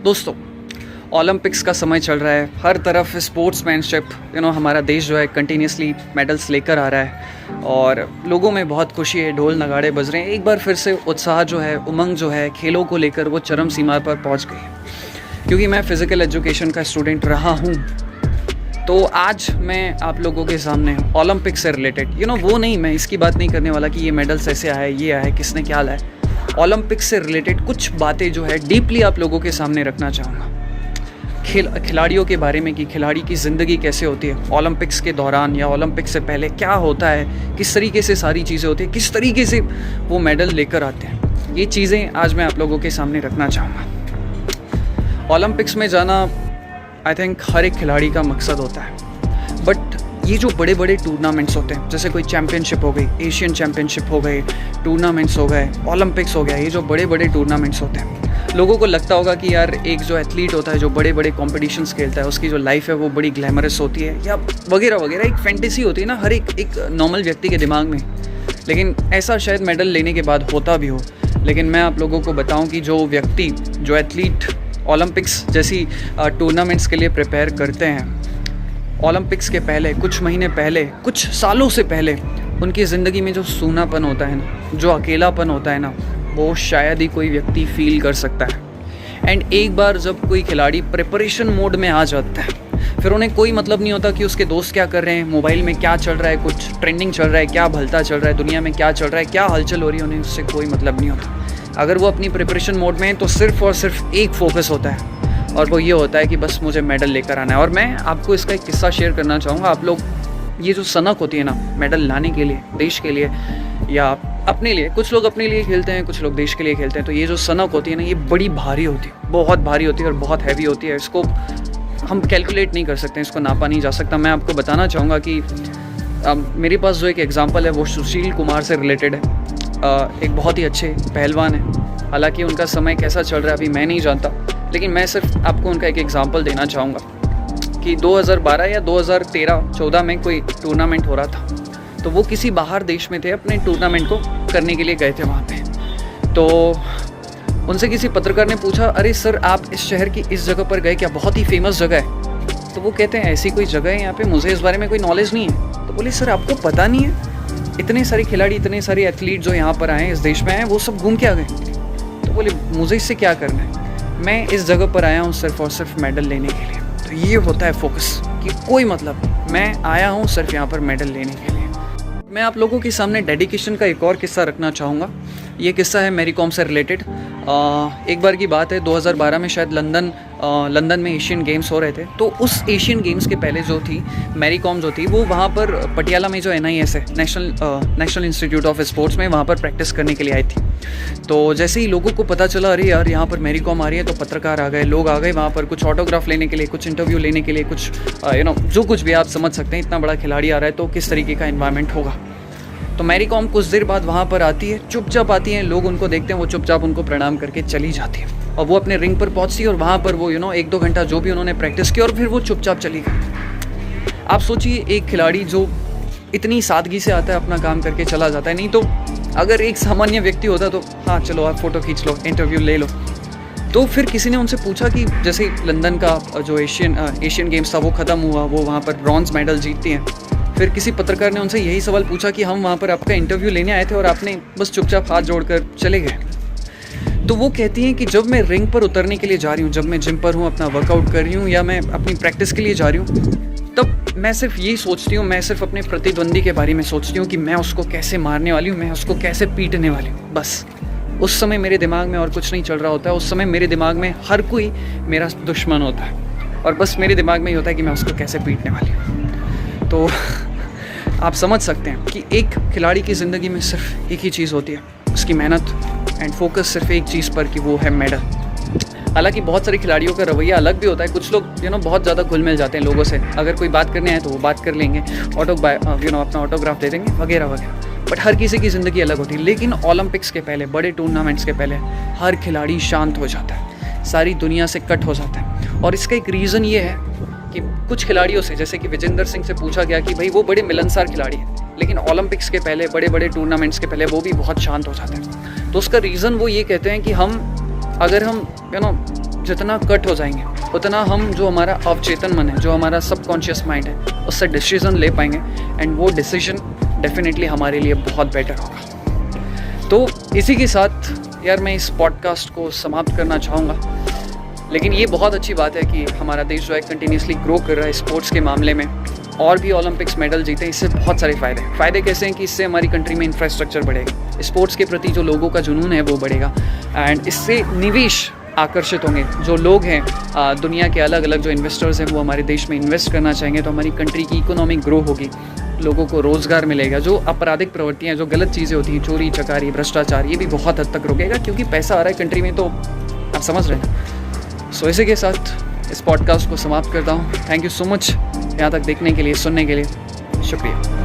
दोस्तों, ओलंपिक्स का समय चल रहा है। हर तरफ स्पोर्ट्समैनशिप हमारा देश जो है कंटिन्यूसली मेडल्स लेकर आ रहा है और लोगों में बहुत खुशी है, ढोल नगाड़े बज रहे हैं। एक बार फिर से उत्साह जो है, उमंग जो है खेलों को लेकर वो चरम सीमा पर पहुंच गई है। क्योंकि मैं फ़िज़िकल एजुकेशन का स्टूडेंट रहा हूँ, तो आज मैं आप लोगों के सामने ओलंपिक से रिलेटेड वो नहीं, मैं इसकी बात नहीं करने वाला कि ये मेडल्स ऐसे आए, ये आए, किसने क्या लाया। ओलंपिक से रिलेटेड कुछ बातें जो है डीपली आप लोगों के सामने रखना चाहूँगा। खिलाड़ियों के बारे में कि खिलाड़ी की ज़िंदगी कैसे होती है ओलंपिक्स के दौरान या ओलंपिक से पहले, क्या होता है, किस तरीके से सारी चीज़ें होती हैं, किस तरीके से वो मेडल लेकर आते हैं। ये चीज़ें आज मैं आप लोगों के सामने रखना चाहूँगा। ओलंपिक्स में जाना आई थिंक हर एक खिलाड़ी का मकसद होता है, बट ये जो बड़े बड़े टूर्नामेंट्स होते हैं, जैसे कोई चैम्पियनशिप हो गई, एशियन चैम्पियनशिप हो गए, टूर्नामेंट्स हो गए, ओलंपिक्स हो गया, ये जो बड़े बड़े टूर्नामेंट्स होते हैं, लोगों को लगता होगा कि यार एक जो एथलीट होता है, जो बड़े बड़े कॉम्पिटिशन्स खेलता है, उसकी जो लाइफ है वो बड़ी ग्लैमरस होती है या वगैरह वगैरह, एक फैंटेसी होती है ना हर एक नॉर्मल व्यक्ति के दिमाग में। लेकिन ऐसा शायद मेडल लेने के बाद होता भी हो। लेकिन मैं आप लोगों को बताऊं कि जो व्यक्ति, जो एथलीट ओलंपिक्स जैसी टूर्नामेंट्स के लिए प्रिपेयर करते हैं, ओलंपिक्स के पहले, कुछ महीने पहले, कुछ सालों से पहले, उनकी ज़िंदगी में जो सूनापन होता है ना, जो अकेलापन होता है ना, वो शायद ही कोई व्यक्ति फील कर सकता है। एंड एक बार जब कोई खिलाड़ी प्रिपरेशन मोड में आ जाता है, फिर उन्हें कोई मतलब नहीं होता कि उसके दोस्त क्या कर रहे हैं, मोबाइल में क्या चल रहा है, कुछ ट्रेंडिंग चल रहा है, क्या भलता चल रहा है, दुनिया में क्या चल रहा है, क्या हलचल हो रही है, उन्हें उससे कोई मतलब नहीं होता। अगर वो अपनी प्रिपरेशन मोड में है तो सिर्फ और सिर्फ एक फोकस होता है, और वो ये होता है कि बस मुझे मेडल लेकर आना है। और मैं आपको इसका एक किस्सा शेयर करना चाहूँगा। आप लोग, ये जो सनक होती है ना मेडल लाने के लिए, देश के लिए या अपने लिए, कुछ लोग अपने लिए खेलते हैं, कुछ लोग देश के लिए खेलते हैं, तो ये जो सनक होती है ना, ये बड़ी भारी होती है, बहुत भारी होती है और बहुत हैवी होती है। इसको हम कैलकुलेट नहीं कर सकते, इसको नापा नहीं जा सकता। मैं आपको बताना चाहूँगा कि मेरे पास जो एक एग्जांपल है वो सुशील कुमार से रिलेटेड है। एक बहुत ही अच्छे पहलवान है, हालांकि उनका समय कैसा चल रहा है अभी मैं नहीं जानता, लेकिन मैं सिर्फ आपको उनका एक एग्जांपल देना चाहूँगा कि 2012 या 2013-14 में कोई टूर्नामेंट हो रहा था, तो वो किसी बाहर देश में थे, अपने टूर्नामेंट को करने के लिए गए थे वहाँ पे। तो उनसे किसी पत्रकार ने पूछा, अरे सर आप इस शहर की इस जगह पर गए क्या, बहुत ही फेमस जगह है। तो वो कहते हैं ऐसी कोई जगह है यहाँ पे, मुझे इस बारे में कोई नॉलेज नहीं है। तो बोले सर आपको पता नहीं है, इतने सारे खिलाड़ी, इतने सारे एथलीट जो यहाँ पर आए, इस देश में आए, वो सब घूम के आ गए। तो बोले मुझे इससे क्या करना है, मैं इस जगह पर आया हूँ सिर्फ और सिर्फ मेडल लेने के लिए। तो ये होता है फोकस कि कोई मतलब, मैं आया हूँ सिर्फ यहाँ पर मेडल लेने के लिए। मैं आप लोगों के सामने डेडिकेशन का एक और किस्सा रखना चाहूँगा। ये किस्सा है मैरी कॉम से रिलेटेड। एक बार की बात है, 2012 में शायद लंदन में एशियन गेम्स हो रहे थे। तो उस एशियन गेम्स के पहले जो थी मैरी कॉम जो थी, वो वहाँ पर पटियाला में जो NIS है, नेशनल इंस्टीट्यूट ऑफ स्पोर्ट्स में, वहाँ पर प्रैक्टिस करने के लिए आई थी। तो जैसे ही लोगों को पता चला, अरे यार यहाँ पर मैरी कॉम आ रही है, तो पत्रकार आ गए, लोग आ गए वहाँ पर, कुछ ऑटोग्राफ लेने के लिए, कुछ इंटरव्यू लेने के लिए, कुछ जो कुछ भी आप समझ सकते हैं, इतना बड़ा खिलाड़ी आ रहा है तो किस तरीके का इन्वायरमेंट होगा। तो मैरी कॉम कुछ देर बाद वहाँ पर आती है, चुपचाप आती हैं, लोग उनको देखते हैं, वो चुपचाप उनको प्रणाम करके चली जाती है और वो अपने रिंग पर पहुँचती है और वहाँ पर वो 1-2 घंटा जो भी उन्होंने प्रैक्टिस की और फिर वो चुपचाप चली गई। आप सोचिए, एक खिलाड़ी जो इतनी सादगी से आता है, अपना काम करके चला जाता है। नहीं तो अगर एक सामान्य व्यक्ति होता तो हाँ चलो आप फ़ोटो खींच लो, इंटरव्यू ले लो। तो फिर किसी ने उनसे पूछा कि जैसे लंदन का जो एशियन गेम्स था वो ख़त्म हुआ, वो वहाँ पर ब्रॉन्ज़ मेडल जीतती हैं। फिर किसी पत्रकार ने उनसे यही सवाल पूछा कि हम वहाँ पर आपका इंटरव्यू लेने आए थे और आपने बस चुपचाप हाथ जोड़कर चले गए। तो वो कहती हैं कि जब मैं रिंग पर उतरने के लिए जा रही हूँ, जब मैं जिम पर हूँ, अपना वर्कआउट कर रही हूँ या मैं अपनी प्रैक्टिस के लिए जा रही हूँ, तब मैं सिर्फ यही सोचती हूँ, मैं सिर्फ अपने प्रतिद्वंदी के बारे में सोचती हूँ कि मैं उसको कैसे मारने वाली हूँ, मैं उसको कैसे पीटने वाली हूँ। बस उस समय मेरे दिमाग में और कुछ नहीं चल रहा होता है। उस समय मेरे दिमाग में हर कोई मेरा दुश्मन होता है और बस मेरे दिमाग में ही होता है कि मैं उसको कैसे पीटने वाली हूँ। तो आप समझ सकते हैं कि एक खिलाड़ी की ज़िंदगी में सिर्फ एक ही चीज़ होती है, उसकी मेहनत एंड फोकस सिर्फ एक चीज़ पर, कि वो है मेडल। हालांकि बहुत सारे खिलाड़ियों का रवैया अलग भी होता है। कुछ लोग बहुत ज़्यादा घुल मिल जाते हैं लोगों से, अगर कोई बात करने आए तो वो बात कर लेंगे, अपना ऑटोग्राफ दे देंगे वगैरह वगैरह। बट हर किसी की ज़िंदगी अलग होती है। लेकिन ओलंपिक्स के पहले, बड़े टूर्नामेंट्स के पहले हर खिलाड़ी शांत हो जाता है, सारी दुनिया से कट हो जाता है। और इसका एक रीज़न ये है कि कुछ खिलाड़ियों से, जैसे कि विजेंदर सिंह से पूछा गया कि भाई वो बड़े मिलनसार खिलाड़ी हैं, लेकिन ओलंपिक्स के पहले, बड़े बड़े टूर्नामेंट्स के पहले वो भी बहुत शांत हो जाते हैं। तो उसका रीज़न वो ये कहते हैं कि हम अगर हम जितना कट हो जाएंगे उतना हम जो हमारा अवचेतन मन है, जो हमारा सबकॉन्शियस माइंड है, उससे डिसीजन ले पाएंगे एंड वो डिसीजन डेफिनेटली हमारे लिए बहुत बेटर होगा। तो इसी के साथ यार मैं इस पॉडकास्ट को समाप्त करना चाहूँगा। लेकिन ये बहुत अच्छी बात है कि हमारा देश जो है कंटिन्यूसली ग्रो कर रहा है स्पोर्ट्स के मामले में, और भी ओलंपिक्स मेडल जीते हैं। इससे बहुत सारे फ़ायदे कैसे हैं कि इससे हमारी कंट्री में इंफ्रास्ट्रक्चर बढ़ेगा, स्पोर्ट्स के प्रति जो लोगों का जुनून है वो बढ़ेगा एंड इससे निवेश आकर्षित होंगे। जो लोग हैं दुनिया के अलग अलग जो इन्वेस्टर्स हैं वो हमारे देश में इन्वेस्ट करना चाहेंगे, तो हमारी कंट्री की इकोनॉमिक ग्रो होगी, लोगों को रोज़गार मिलेगा। जो आपराधिक प्रवृत्तियाँ, जो गलत चीज़ें होती हैं, चोरी चकारी भ्रष्टाचार, ये भी बहुत हद तक रुकेगा क्योंकि पैसा आ रहा है कंट्री में, तो आप समझ रहे हैं। सो इसी के साथ इस पॉडकास्ट को समाप्त करता हूँ। थैंक यू सो मच यहाँ तक देखने के लिए, सुनने के लिए, शुक्रिया।